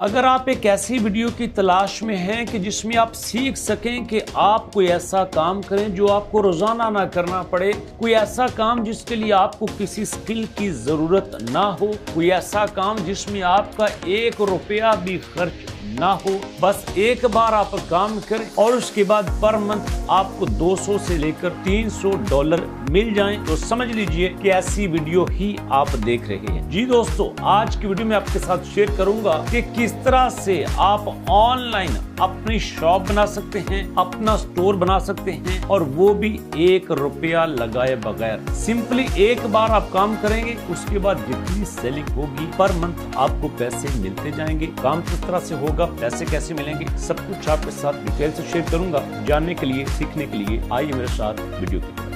अगर आप एक ऐसी वीडियो की तलाश में हैं कि जिसमें आप सीख सकें कि आप कोई ऐसा काम करें जो आपको रोजाना ना करना पड़े, कोई ऐसा काम जिसके लिए आपको किसी स्किल की जरूरत ना हो, कोई ऐसा काम जिसमें आपका 1 रुपया भी खर्च ना हो, बस एक बार आप काम करें और उसके बाद पर मंथ आपको 200 से लेकर $300 मिल जाएं, तो समझ लीजिए कि ऐसी वीडियो ही आप देख रहे हैं। जी दोस्तों, आज की वीडियो में आपके साथ शेयर करूंगा कि किस तरह से आप ऑनलाइन अपनी शॉप बना सकते हैं, अपना स्टोर बना सकते हैं, और वो भी 1 रुपया लगाए बगैर। सिंपली एक बार आप काम करेंगे, उसके बाद जितनी सेलिंग होगी पर मंथ आपको पैसे मिलते जाएंगे। काम किस तरह से होगा, पैसे कैसे मिलेंगे, सब कुछ आपके साथ डिटेल से शेयर करूंगा। जानने के लिए, सीखने के लिए आइए मेरे साथ वीडियो की तरफ।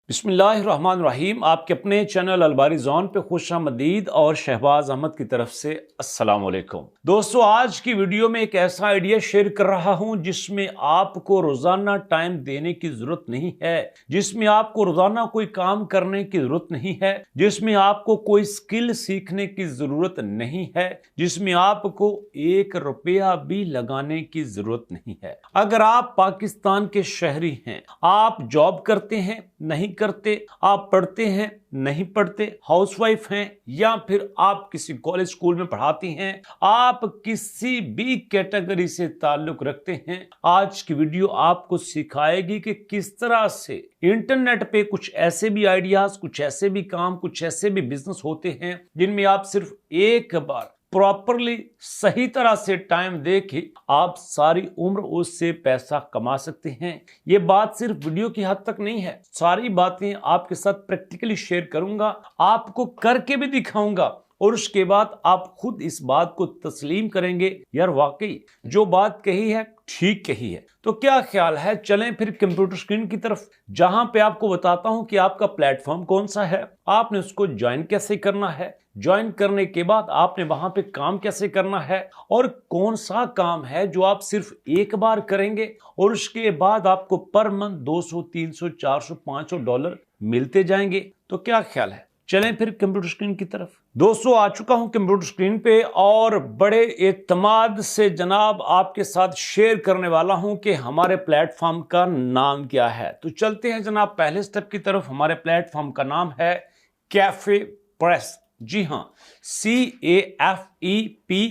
बिस्मिल्लाहिर्रहमानिर्रहीम। आपके अपने चैनल अलबारी जोन पे खुशामदीद और शहबाज अहमद की तरफ से अस्सलाम वालेकुम। दोस्तों, आज की वीडियो में एक ऐसा आइडिया शेयर कर रहा हूं जिसमें आपको रोजाना टाइम देने की जरूरत नहीं है, जिसमें आपको रोजाना कोई काम करने की जरूरत नहीं है, जिसमें आपको कोई स्किल सीखने की जरूरत नहीं है, जिसमें आपको 1 रुपया भी लगाने की जरूरत नहीं है। अगर आप पाकिस्तान के शहरी हैं, आप जॉब करते हैं, नहीं करते, आप पढ़ते हैं, नहीं पढ़ते, हाउसवाइफ हैं, या फिर आप किसी कॉलेज स्कूल में पढ़ाती हैं, आप किसी भी कैटेगरी से ताल्लुक रखते हैं, आज की वीडियो आपको सिखाएगी कि किस तरह से इंटरनेट पे कुछ ऐसे भी आइडियाज, कुछ ऐसे भी काम, कुछ ऐसे भी बिजनेस होते हैं जिनमें आप सिर्फ एक बार प्रॉपरली सही तरह से टाइम दे के आप सारी उम्र उससे पैसा कमा सकते हैं। ये बात सिर्फ वीडियो की हद तक नहीं है, सारी बातें आपके साथ प्रैक्टिकली शेयर करूंगा, आपको करके भी दिखाऊंगा, और उसके बाद आप खुद इस बात को तस्लीम करेंगे, यार वाकई जो बात कही है ठीक कही है। तो क्या ख्याल है, चलें फिर कंप्यूटर स्क्रीन की तरफ, जहां पे आपको बताता हूं कि आपका प्लेटफॉर्म कौन सा है, आपने उसको ज्वाइन कैसे करना है, ज्वाइन करने के बाद आपने वहां पे काम कैसे करना है, और कौन सा काम है जो आप सिर्फ एक बार करेंगे और उसके बाद आपको पर मंथ 200, 300, 400, $500 मिलते जाएंगे। तो क्या ख्याल है, चलें फिर कंप्यूटर स्क्रीन की तरफ। दोस्तों, आ चुका हूं कंप्यूटर स्क्रीन पे और बड़े एतमाद से जनाब आपके साथ शेयर करने वाला हूं कि हमारे प्लेटफॉर्म का नाम क्या है। तो चलते हैं जनाब पहले स्टेप की तरफ। हमारे प्लेटफॉर्म का नाम है कैफे प्रेस। जी हां,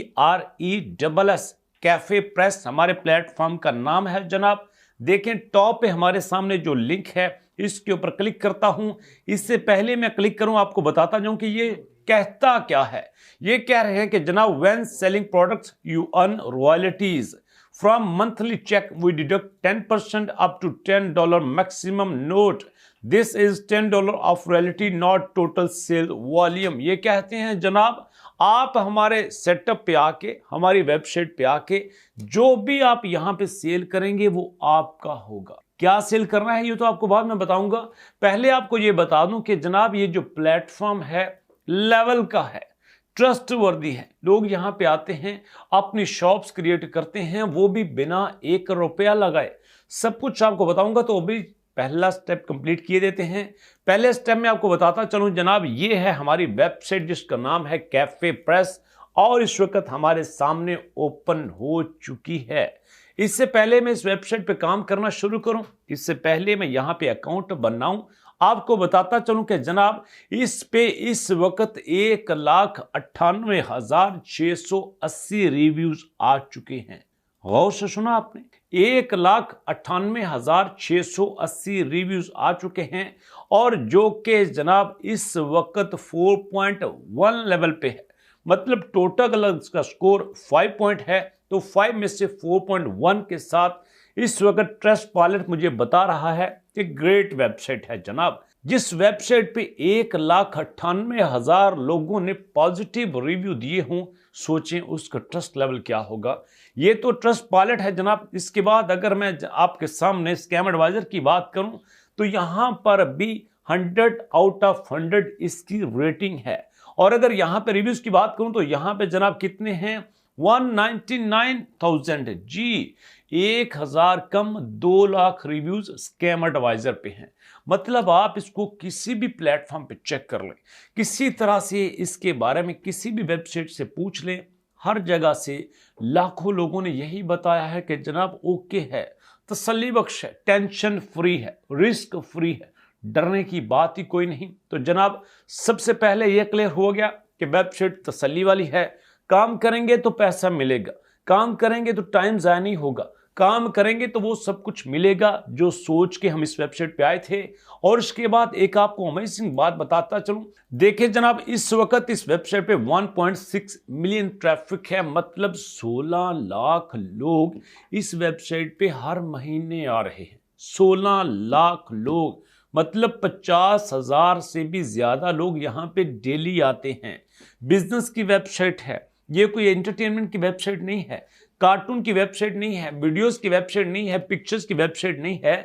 CAFEPRESS, कैफे प्रेस हमारे प्लेटफॉर्म का नाम है जनाब। देखें टॉप पे हमारे सामने जो लिंक है, इसके ऊपर क्लिक करता हूं। इससे पहले मैं क्लिक करूं, आपको बताता जाऊं कि ये कहता क्या है। ये कह रहे हैं कि जनाब, when selling products you earn royalties from monthly cheque, we deduct 10% up to $10 maximum note. This is $10 of royalty not total sale volume. ये कहते हैं जनाब, आप हमारे सेटअप पे आके, हमारी वेबसाइट पे आके जो भी आप यहां पे सेल करेंगे वो आपका होगा। क्या सेल करना है ये तो आपको बाद में बताऊंगा। पहले आपको ये बता दूं कि जनाब ये जो प्लेटफॉर्म है लेवल का है, ट्रस्ट वर्दी है। लोग यहां पे आते हैं, अपनी शॉप्स क्रिएट करते हैं, वो भी बिना 1 रुपया लगाए। सब कुछ आपको बताऊंगा, तो अभी पहला स्टेप कंप्लीट किए देते हैं। पहले स्टेप में आपको बताता चलूं जनाब, ये है हमारी वेबसाइट जिसका नाम है कैफे प्रेस, और इस वक्त हमारे सामने ओपन हो चुकी है। इससे पहले मैं इस वेबसाइट पे काम करना शुरू करूं, इससे पहले मैं यहां पे अकाउंट बनाऊं, आपको बताता चलूं कि जनाब इस पे इस वक्त 1,98,680 रिव्यूज आ चुके हैं। गौर से सुना आपने, 1,98,680 रिव्यूज आ चुके हैं, और जो कि जनाब इस वक्त 4.1 लेवल पे है। मतलब टोटल का स्कोर 5 पॉइंट है, तो 5 में से 4.1 के साथ इस वक्त ट्रस्टपालेट मुझे बता रहा है कि ग्रेट वेबसाइट है जनाब। जिस वेबसाइट पे 1,98,000 लोगों ने पॉजिटिव रिव्यू दिए हों, सोचें उसका ट्रस्ट लेवल क्या होगा। ये तो ट्रस्टपालेट है जनाब। इसके बाद अगर मैं आपके सामने स्कैम एडवाइजर की बात करूं, तो यहां पर भी 100 आउट ऑफ 100 इसकी रेटिंग है। और अगर यहां पे रिव्यूज की बात करूं तो यहां पे जनाब कितने हैं, 199,000 है जी। 1000 कम 2 लाख रिव्यूज स्कैम एडवाइजर पे हैं। मतलब आप इसको किसी भी प्लेटफॉर्म पे चेक कर लें, किसी तरह से इसके बारे में किसी भी वेबसाइट से पूछ लें, हर जगह से लाखों लोगों ने यही बताया है कि जनाब ओके है, तसल्ली बख्श है, टेंशन फ्री है, रिस्क फ्री है, डरने की बात ही कोई नहीं। तो जनाब सबसे पहले यह क्लियर हो गया कि वेबसाइट तसल्ली वाली है। काम करेंगे तो पैसा मिलेगा, काम करेंगे तो टाइम ज़ाया नहीं होगा, काम करेंगे तो वो सब कुछ मिलेगा जो सोच के हम इस वेबसाइट पे आए थे। और इसके बाद एक आपको अमेजिंग बात बताता चलूं, देखिए जनाब इस वक्त इस वेबसाइट पे 1.6 मिलियन ट्रैफिक है। मतलब 16 लाख लोग इस वेबसाइट पे हर महीने आ रहे हैं। 16 लाख लोग, मतलब 50,000 से भी ज्यादा लोग यहाँ पे डेली आते हैं। बिजनेस की वेबसाइट है, ये कोई एंटरटेनमेंट की वेबसाइट नहीं है, कार्टून की वेबसाइट नहीं है, वीडियोस की वेबसाइट नहीं है, पिक्चर्स की वेबसाइट नहीं है,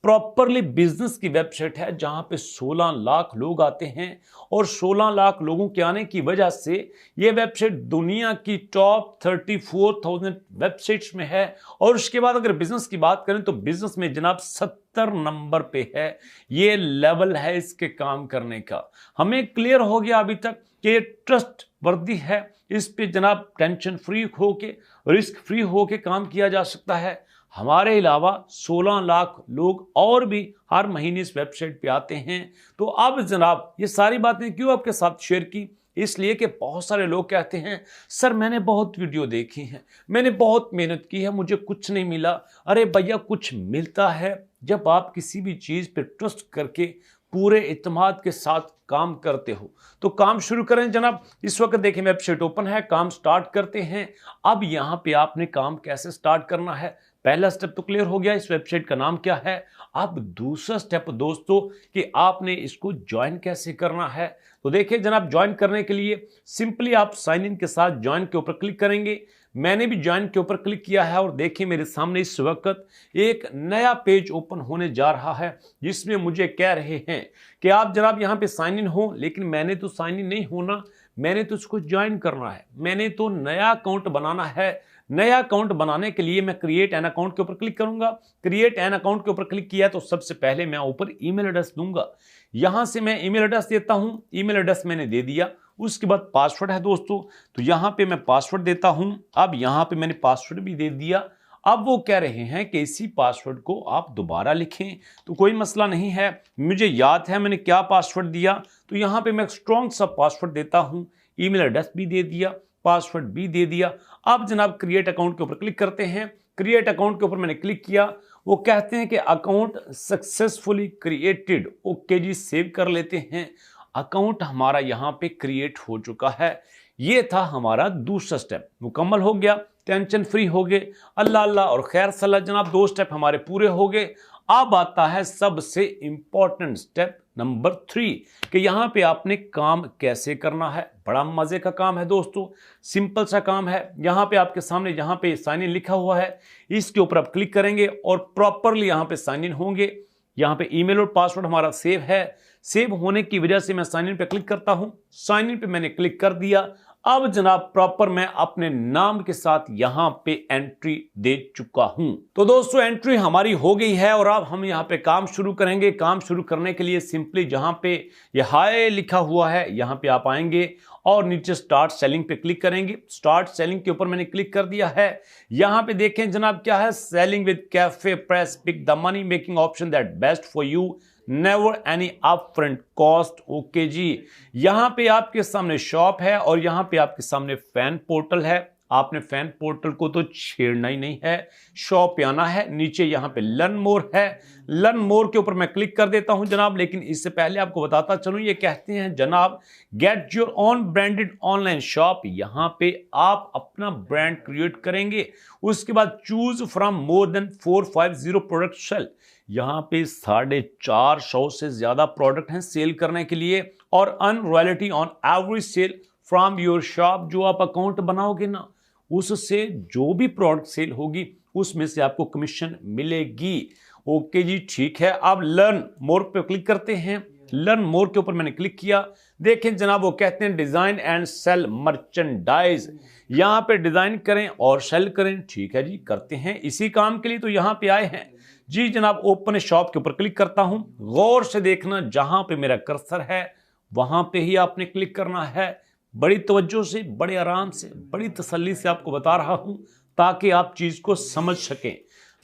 प्रॉपरली बिजनेस की वेबसाइट है जहां पे 16 लाख लोग आते हैं। और 16 लाख लोगों के आने की वजह से यह वेबसाइट दुनिया की टॉप 34,000 वेबसाइट्स में है। और उसके बाद अगर बिजनेस की बात करें तो बिजनेस में जनाब 70 नंबर पे है। ये लेवल है इसके काम करने का। हमें क्लियर हो गया अभी तक कि ये ट्रस्ट वर्दी है, इस पे जनाब टेंशन फ्री होके, रिस्क फ्री होके काम किया जा सकता है। हमारे अलावा 16 लाख लोग और भी हर महीने इस वेबसाइट पे आते हैं। तो अब जनाब ये सारी बातें क्यों आपके साथ शेयर की, इसलिए कि बहुत सारे लोग कहते हैं सर मैंने बहुत वीडियो देखी हैं, मैंने बहुत मेहनत की है, मुझे कुछ नहीं मिला। अरे भैया कुछ मिलता है जब आप किसी भी चीज़ पे ट्रस्ट करके पूरे इत्मीनान के साथ काम करते हो। तो काम शुरू करें जनाब। इस वक्त देखें वेबसाइट ओपन है, काम स्टार्ट करते हैं। अब यहाँ पे आपने काम कैसे स्टार्ट करना है, पहला स्टेप तो क्लियर हो गया, इस वेबसाइट का नाम क्या है। अब दूसरा स्टेप दोस्तों कि आपने इसको ज्वाइन कैसे करना है। तो देखिए जनाब ज्वाइन करने के लिए सिंपली आप साइन इन के साथ ज्वाइन के ऊपर क्लिक करेंगे। मैंने भी ज्वाइन के ऊपर क्लिक किया है और देखिए मेरे सामने इस वक्त एक नया पेज ओपन होने जा रहा है जिसमें मुझे कह रहे हैं कि आप जनाब यहाँ पे साइन इन हो। लेकिन मैंने तो साइन इन नहीं होना, मैंने तो इसको ज्वाइन करना है, मैंने तो नया अकाउंट बनाना है। नया अकाउंट बनाने के लिए मैं क्रिएट एन अकाउंट के ऊपर क्लिक करूंगा। क्रिएट एन अकाउंट के ऊपर क्लिक किया तो सबसे पहले मैं ऊपर ईमेल एड्रेस दूंगा। यहां से मैं ईमेल एड्रेस देता हूं, ईमेल एड्रेस मैंने दे दिया। उसके बाद पासवर्ड है दोस्तों, तो यहां पे मैं पासवर्ड देता हूं। अब यहां पे मैंने पासवर्ड भी दे दिया। अब वो कह रहे हैं कि इसी पासवर्ड को आप दोबारा लिखें, तो कोई मसला नहीं है, मुझे याद है मैंने क्या पासवर्ड दिया। तो यहां पे मैं स्ट्रॉन्ग सा पासवर्ड देता हूं, ईमेल एड्रेस भी दे दिया, पासवर्ड भी दे दिया। अब जनाब क्रिएट अकाउंट के ऊपर क्लिक करते हैं। क्रिएट अकाउंट के ऊपर मैंने क्लिक किया, वो कहते हैं कि अकाउंट सक्सेसफुली क्रिएटेड। ओके जी, सेव कर लेते हैं। अकाउंट हमारा यहाँ पे क्रिएट हो चुका है। ये था हमारा दूसरा स्टेप, मुकम्मल हो गया, टेंशन फ्री हो गए, अल्लाह अल्लाह और खैर सलाह जनाब 2 स्टेप हमारे पूरे हो गए। अब आता है सबसे इंपॉर्टेंट स्टेप नंबर 3 कि यहाँ पे आपने काम कैसे करना है। बड़ा मजे का काम है दोस्तों, सिंपल सा काम है। यहाँ पे आपके सामने यहाँ पे साइन इन लिखा हुआ है, इसके ऊपर आप क्लिक करेंगे और प्रॉपरली यहाँ पे साइन इन होंगे। यहाँ पे ईमेल और पासवर्ड हमारा सेव है, सेव होने की वजह से मैं साइन इन पे क्लिक करता हूं। साइन इन पे मैंने क्लिक कर दिया। अब जनाब प्रॉपर मैं अपने नाम के साथ यहां पे एंट्री दे चुका हूं। तो दोस्तों एंट्री हमारी हो गई है और अब हम यहां पे काम शुरू करेंगे। काम शुरू करने के लिए सिंपली जहां पे ये हाय लिखा हुआ है यहां पे आप आएंगे और नीचे स्टार्ट सेलिंग पे क्लिक करेंगे। स्टार्ट सेलिंग के ऊपर मैंने क्लिक कर दिया है। यहां पे देखें जनाब क्या है, selling with cafe, press pick the money making option that best for you, never any upfront cost. Okay जी, यहां पे आपके सामने शॉप है और यहां पे आपके सामने फैन पोर्टल है। आपने फैन पोर्टल को तो छेड़ना ही नहीं है, शॉप पे आना है। नीचे यहां पे लर्न मोर है, लर्न मोर के ऊपर मैं क्लिक कर देता हूं जनाब। लेकिन इससे पहले आपको बताता चलूं, ये कहते हैं जनाब get your own branded online shop. यहां पे आप अपना ब्रांड क्रिएट करेंगे। उसके बाद choose from more than 450 product sale. यहां पे 450 से ज्यादा प्रोडक्ट हैं सेल करने के लिए और earn royalty on every sale from your shop. जो आप अकाउंट बनाओगे ना, उससे जो भी प्रोडक्ट सेल होगी उसमें से आपको कमीशन मिलेगी। ओके जी, ठीक है। अब लर्न मोर पे क्लिक करते हैं। लर्न मोर के ऊपर मैंने क्लिक किया। देखें जनाब वो कहते हैं डिजाइन एंड सेल मर्चेंडाइज, यहां पे डिजाइन करें और सेल करें। ठीक है जी, करते हैं इसी काम के लिए तो यहां पे आए हैं जी जनाब। ओपन शॉप के ऊपर क्लिक करता हूं, गौर से देखना जहां पे मेरा कर्सर है वहां पे ही आपने क्लिक करना है। बड़ी तवज्जो से, बड़े आराम से, बड़ी तसल्ली से आपको बता रहा हूं ताकि आप चीज को समझ सकें।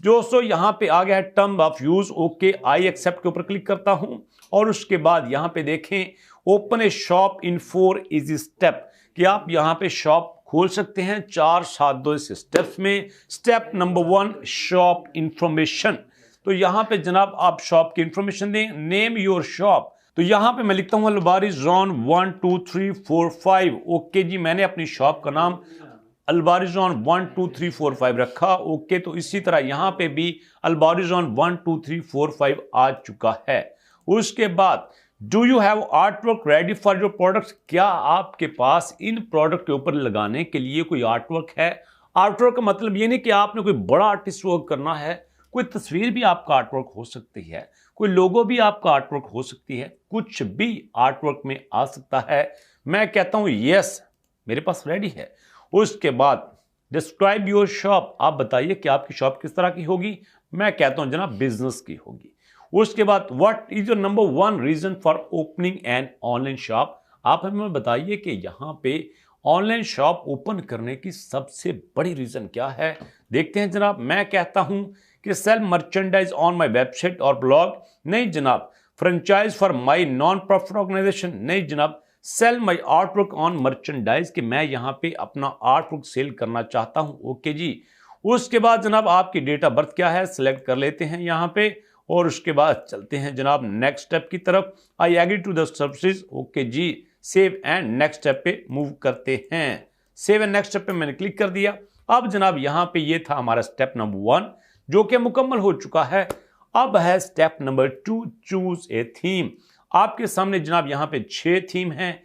दोस्तों यहां पे आ गया है term of use, okay I accept के ऊपर क्लिक करता हूं और उसके बाद यहां पे देखें open A shop in 4 easy step कि आप यहां पे शॉप खोल सकते हैं 4 सादे स्टेप्स में। स्टेप नंबर 1 शॉप इंफॉर्मेशन, तो यहां पे जनाब आप शॉप की इंफॉर्मेशन दें। नेम योर शॉप, तो यहां पे मैं लिखता हूं अलबारी जोन 1 2 3 4 5। ओके जी, मैंने अपनी शॉप का नाम अलबारिजोन 1 2 3 4 5 रखा। ओके, तो इसी तरह यहां पे भी अलबारिजोन 1 2 3 4 5 आ चुका है। उसके बाद do you have artwork ready for your products, क्या आपके पास इन प्रोडक्ट के ऊपर लगाने के लिए कोई आर्टवर्क है। आर्टवर्क का मतलब ये नहीं कि आपने कोई बड़ा आर्टिस्ट वर्क करना है, कोई तस्वीर भी आपका आर्टवर्क हो सकती है, कोई लोगो भी आपका आर्टवर्क हो सकती है, कुछ भी आर्टवर्क में आ सकता है। मैं कहता हूं यस मेरे पास रेडी है। उसके बाद डिस्क्राइब योर शॉप, आप बताइए कि आपकी शॉप किस तरह की होगी। मैं कहता हूं जनाब बिजनेस की होगी। उसके बाद what is your number 1 reason for opening an online shop, आप हमें बताइए कि यहां पे ऑनलाइन शॉप ओपन करने की सबसे बड़ी रीजन क्या है। देखते हैं जनाब। मैं कहता हूं कि sell merchandise on my website और ब्लॉग, नहीं जनाब। Franchise for my non profit organisation, नहीं जनाब। Sell my artwork on merchandise, कि मैं यहां पे अपना आर्टवर्क सेल करना चाहता हूं। ओके जी। उसके बाद जनाब आपकी डेट ऑफ बर्थ क्या है सिलेक्ट कर लेते हैं यहां पे और उसके बाद चलते हैं जनाब नेक्स्ट स्टेप की तरफ। I agree to the services, okay जी। सेव एंड नेक्स्ट स्टेप पे मूव करते हैं। सेव एंड नेक्स्ट स्टेप पे मैंने क्लिक कर दिया। अब जनाब यहां पे ये था हमारा स्टेप नंबर 1 जो कि मुकम्मल हो चुका है। अब है step number 2 choose a theme. आपके सामने जनाब यहां पे 6 थीम हैं,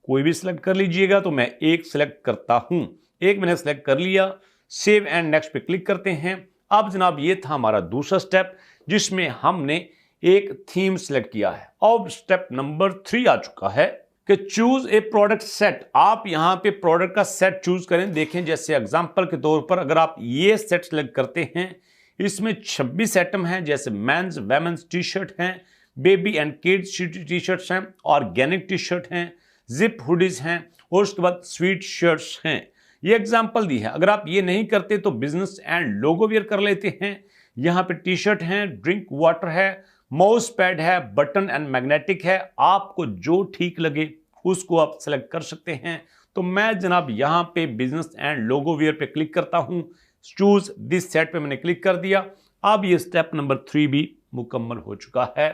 कोई भी सिलेक्ट कर लीजिएगा। तो मैं एक सिलेक्ट करता हूं, एक मैंने सिलेक्ट कर लिया। सेव एंड नेक्स्ट पे क्लिक करते हैं। अब जनाब ये था हमारा दूसरा स्टेप जिसमें हमने एक थीम सिलेक्ट किया है। अब स्टेप नंबर 3 आ चुका है कि चूज ए प्रोडक्ट सेट। आप यहां पे प्रोडक्ट का सेट चूज करें। देखें जैसे एग्जांपल के तौर पर अगर आप ये सेट सिलेक्ट करते हैं, इसमें 26 आइटम हैं, जैसे मेंस वेमेंस टी शर्ट हैं, baby and kids T shirts हैं, ऑर्गेनिक टी शर्ट हैं, जिप हुडीज हैं और उसके बाद स्वीट शर्ट्स हैं। ये एग्जांपल दी है। अगर आप ये नहीं करते तो बिजनेस एंड लोगो वेयर कर लेते हैं। यहां पे टी शर्ट है, ड्रिंक वाटर है, माउस पैड है, बटन एंड मैग्नेटिक है। आपको जो ठीक लगे उसको आप सेलेक्ट कर सकते हैं। तो मैं जनाब यहां पे बिजनेस एंड लोगो वेयर पे क्लिक करता हूं। चूज दिस सेट पे मैंने क्लिक कर दिया। अब ये स्टेप नंबर 3 भी मुकम्मल हो चुका है।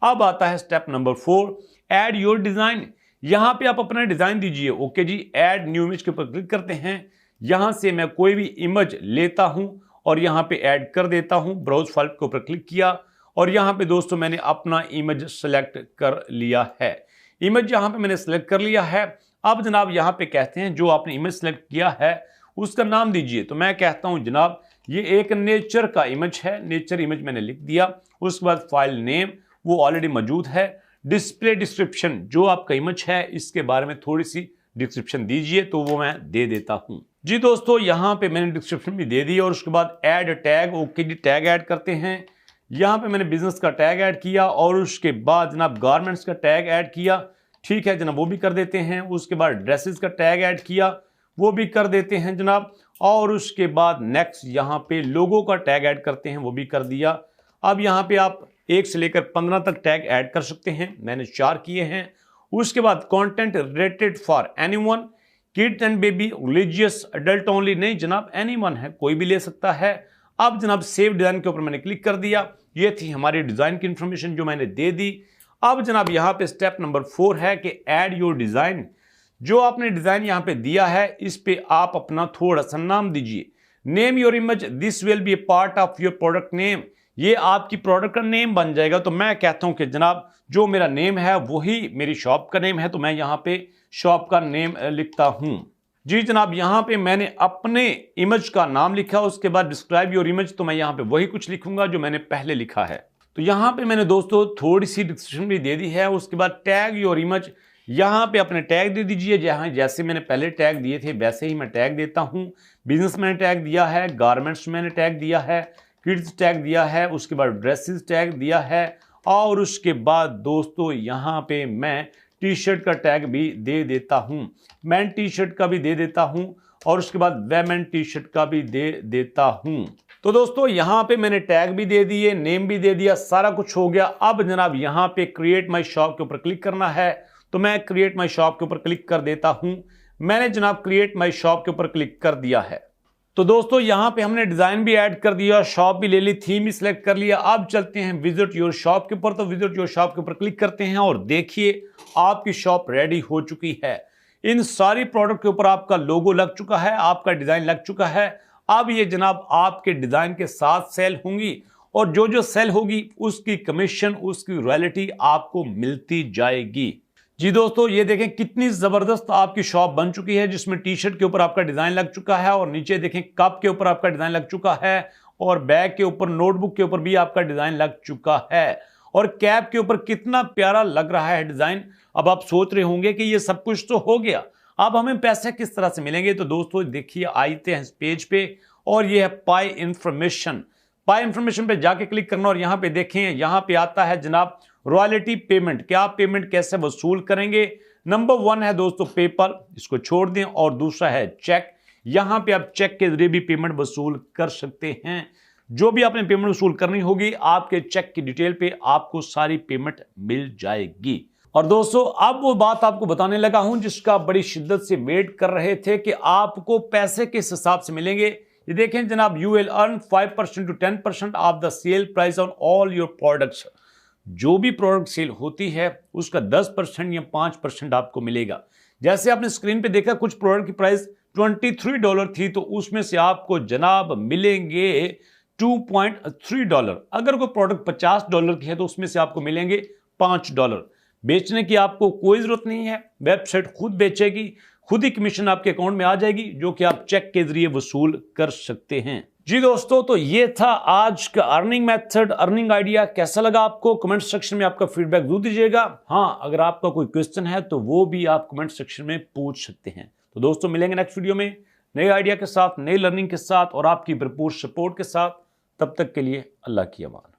अब आता है step number 4 add your design. यहां पे आप अपना डिजाइन दीजिए। ओके जी, ऐड न्यू इमेज के ऊपर क्लिक करते हैं। यहां से मैं कोई भी इमेज लेता हूं और यहां पे ऐड कर देता हूं। ब्राउज फाइल के ऊपर क्लिक किया और यहां पे दोस्तों मैंने अपना इमेज सेलेक्ट कर लिया है। इमेज यहां पे मैंने सेलेक्ट कर लिया है। अब जनाब यहां पे कहते हैं जो आपने इमेज सेलेक्ट किया है उसका नाम दीजिए। तो मैं कहता हूं जनाब ये एक नेचर का इमेज है, नेचर इमेज मैंने लिख दिया। उसके बाद फाइल नेम वो ऑलरेडी मौजूद है। डिस्प्ले डिस्क्रिप्शन, जो आपका इमेज है इसके बारे में थोड़ी सी डिस्क्रिप्शन दीजिए, तो वो मैं दे देता हूं। जी दोस्तों यहां पे मैंने डिस्क्रिप्शन भी दे दी और उसके बाद ऐड टैग। ओके जी, टैग ऐड करते हैं। यहां पे मैंने बिजनेस का टैग ऐड किया और उसके बाद जनाब गारमेंट्स का टैग ऐड किया। ठीक है जनाब, वो भी कर देते हैं। उसके बाद ड्रेसेस का टैग ऐड किया, वो भी कर देते हैं जनाब। और उसके बाद नेक्स्ट यहां पे लोगो का टैग ऐड करते हैं, वो भी कर दिया। अब यहां पे आप 1 से लेकर 15 तक टैग ऐड कर सकते हैं, मैंने 4 किए हैं। उसके बाद content rated for anyone, kids and baby, religious, adult only, नहीं जनाब एनीवन है, कोई भी ले सकता है। अब जनाब सेव डिजाइन के ऊपर मैंने क्लिक कर दिया। ये थी हमारी डिजाइन की इंफॉर्मेशन जो मैंने दे दी। अब जनाब यहां पे स्टेप नंबर 4 है कि ऐड योर डिजाइन। जो आपने डिजाइन यहां पे दिया है इस पे आप अपना थोड़ा सा नाम दीजिए। Name your image, this will be A part of your product name, ये आपकी प्रोडक्ट का नेम बन जाएगा। तो मैं कहता हूं कि जनाब जो मेरा नेम है वही मेरी शॉप का नेम है, तो मैं यहां पे शॉप का नेम लिखता हूं। जी जनाब, यहां पे मैंने अपने इमेज का नाम लिखा, उसके बाद डिस्क्राइब योर इमेज, तो मैं यहां पे वही कुछ लिखूंगा जो मैंने पहले लिखा है। तो यहाँ पे मैंने दोस्तों थोड़ी सी डिस्क्रिप्शन भी दे दी है। उसके बाद टैग योर इमेज, यहाँ पे अपने टैग दे दीजिए। जहाँ जैसे मैंने पहले टैग दिए थे वैसे ही मैं टैग देता हूँ। बिजनेस मैंने टैग दिया है, गारमेंट्स मैंने टैग दिया है, किड्स टैग दिया है, उसके बाद ड्रेसेस टैग दिया है, और उसके बाद दोस्तों यहाँ पे मैं टी शर्ट का टैग भी दे देता हूँ, मैन टी शर्ट का भी दे देता हूँ, और उसके बाद वेमेन टी शर्ट का भी दे देता हूँ। तो दोस्तों यहाँ पे मैंने टैग भी दे दिए, नेम भी दे दिया, सारा कुछ हो गया। अब जनाब यहाँ पे क्रिएट माई शॉप के ऊपर क्लिक करना है, तो मैं क्रिएट माई शॉप के ऊपर क्लिक कर देता हूं। मैंने जनाब क्रिएट माई शॉप के ऊपर क्लिक कर दिया है। तो दोस्तों यहां पे हमने डिजाइन भी ऐड कर दिया, शॉप भी ले ली, थीम भी सिलेक्ट कर लिया। अब चलते हैं विजिट योर शॉप के ऊपर। तो विजिट योर शॉप के ऊपर क्लिक करते हैं और देखिए आपकी शॉप रेडी हो चुकी है। इन सारी प्रोडक्ट के ऊपर आपका लोगो लग चुका है, आपका डिजाइन लग चुका है। अब ये जनाब आपके डिजाइन के साथ सेल होंगी, और जो जो सेल होगी उसकी कमीशन, उसकी रॉयल्टी आपको मिलती जाएगी। जी दोस्तों ये देखें कितनी जबरदस्त आपकी शॉप बन चुकी है, जिसमें टी शर्ट के ऊपर आपका डिजाइन लग चुका है, और नीचे देखें कप के ऊपर आपका डिजाइन लग चुका है, और बैग के ऊपर, नोटबुक के ऊपर भी आपका डिजाइन लग चुका है, और कैप के ऊपर कितना प्यारा लग रहा है डिजाइन। अब आप सोच रहे होंगे कि ये सब कुछ तो हो गया, अब हमें पैसे किस तरह से मिलेंगे। तो दोस्तों देखिए आते हैं इस पेज पे, और ये है पाई इंफॉर्मेशन। पाई इंफॉर्मेशन पे जाके क्लिक करना, और यहां पे देखें, यहां पे आता है जनाब रॉयल्टी पेमेंट, क्या आप पेमेंट कैसे वसूल करेंगे। नंबर 1 है दोस्तों पेपल, इसको छोड़ दें, और दूसरा है चेक। यहां पे आप चेक के जरिए भी पेमेंट वसूल कर सकते हैं। जो भी आपने पेमेंट वसूल करनी होगी, आपके चेक की डिटेल पे आपको सारी पेमेंट मिल जाएगी। और दोस्तों अब वो बात आपको बताने लगा हूं जिसका आप बड़ी शिद्दत से वेट कर रहे थे कि आपको पैसे किस हिसाब से मिलेंगे। ये देखें जनाब, you will earn 5% to 10% of the sale price on all your products. जो भी प्रोडक्ट सेल होती है उसका 10% या 5% आपको मिलेगा। जैसे आपने स्क्रीन पे देखा कुछ प्रोडक्ट की प्राइस $23 थी, तो उसमें से आपको जनाब मिलेंगे $2.3। अगर कोई प्रोडक्ट $50 की है तो उसमें से आपको मिलेंगे $5। बेचने की आपको कोई जरूरत नहीं है, वेबसाइट खुद बेचेगी, खुद ही कमीशन आपके अकाउंट में आ जाएगी, जो कि आप चेक के जरिए वसूल कर सकते हैं। जी दोस्तों तो ये था आज का अर्निंग मेथड, अर्निंग आइडिया। कैसा लगा आपको? कमेंट सेक्शन में आपका फीडबैक जरूर दीजिएगा। हाँ, अगर आपका कोई क्वेश्चन है तो वो भी आप कमेंट सेक्शन में पूछ सकते हैं। तो दोस्तों मिलेंगे नेक्स्ट वीडियो में नए आइडिया के साथ, नई लर्निंग के साथ, और आपकी भरपूर सपोर्ट के साथ। तब तक के लिए अल्लाह की अमान।